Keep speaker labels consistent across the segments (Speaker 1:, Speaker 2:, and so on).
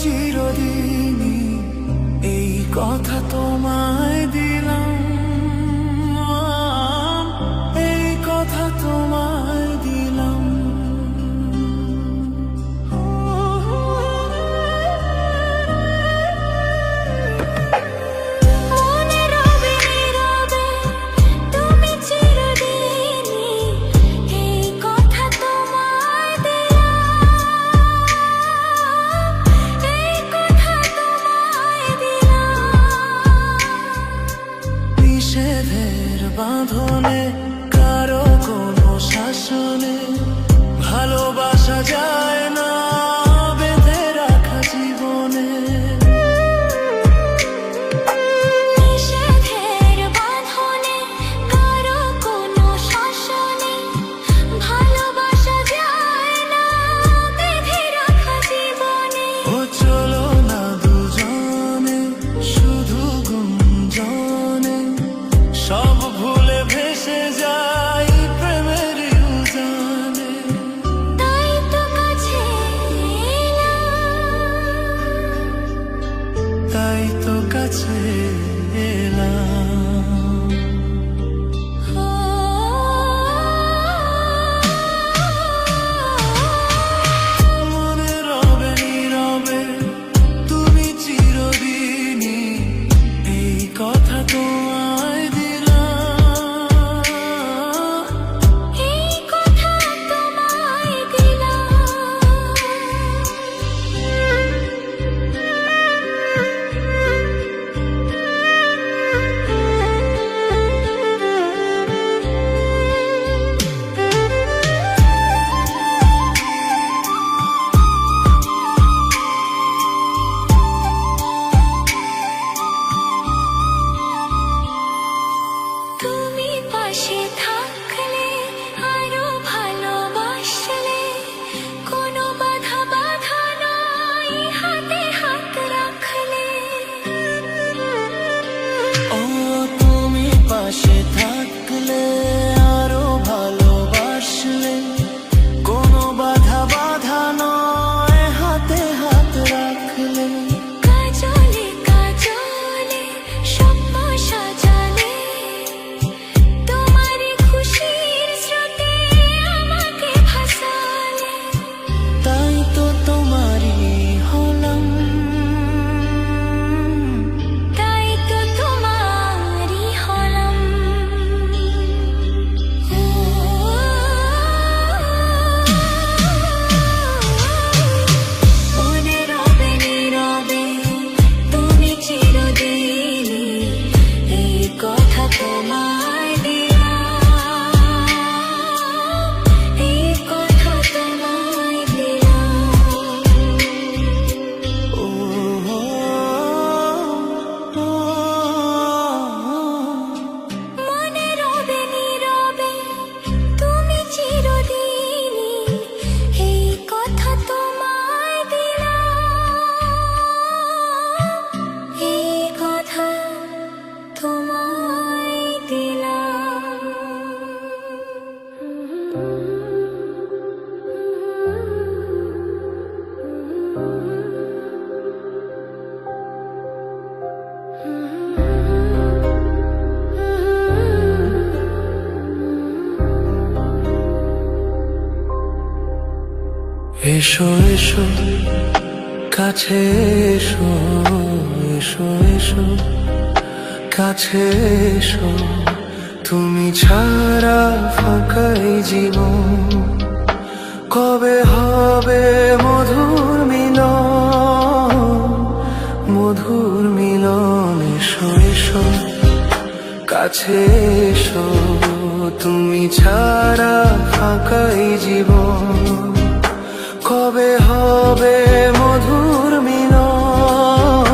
Speaker 1: চিরদিনই এই কথা তোমায় দিলাম, এই কথা তোমায় দিলাম। নিষেধের বাঁধনে কারো কোনো শাসনে ভালোবাসা যায় না বেঁধে রাখা জীবনে।
Speaker 2: নিষেধের বাঁধনে কারো কোনো শাসনে ভালোবাসা যায় না বেঁধে রাখা জীবনে।
Speaker 1: ও চলো না দুজনে শুধু গুঞ্জনে, সব ভুলে ভেসে যাই প্রেমের উজানে।
Speaker 2: তাই তো কাছে
Speaker 1: তাই তো কাছে এলাম। মনে রবে নীরবে তুমি চিরদিনই এই কথা তোমায় দিলাম,
Speaker 2: এই কথা তোমায় দিলাম। তুমি পাশে থাকলে আরো ভালোবাসলে, কোনো বাধা বাধা নয় হাতে হাত রাখলে।
Speaker 1: ও তুমি পাশে থাকলে আরো ভালোবাসলে, কোনো বাধা বাধা নয় হাতে হাত রাখলে।
Speaker 2: কাজলে কাজলে স্বপ্ন সাজালে, তোমার খুশির স্রোতে আমাকে ভাসালে।
Speaker 1: তাই তো তোমারই হলাম,
Speaker 2: তাই তো তোমারই হলাম। মনে রবে নীরবে তুমি চিরদিনই এই কথা তোমায় দিলাম, এই কথা তোমায় দিলাম।
Speaker 1: ও
Speaker 2: মনে রবে নীরবে তুমি চিরদিনই এই কথা তোমায় দিলাম, এই কথা তোমায় দিলাম।
Speaker 1: এসো এসো কাছে এসো, এসো এসো কাছে এসো, তুমি ছাড়া ফাঁকাই জীবন। কবে হবে মধুর মিলন, মধুর মিলন। এসো এসো কাছে এসো, তুমি ছাড়া ফাঁকাই জীবন। কবে হবে মধুর মিলন,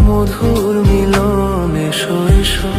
Speaker 1: মধুর মিলন। এসো এসো।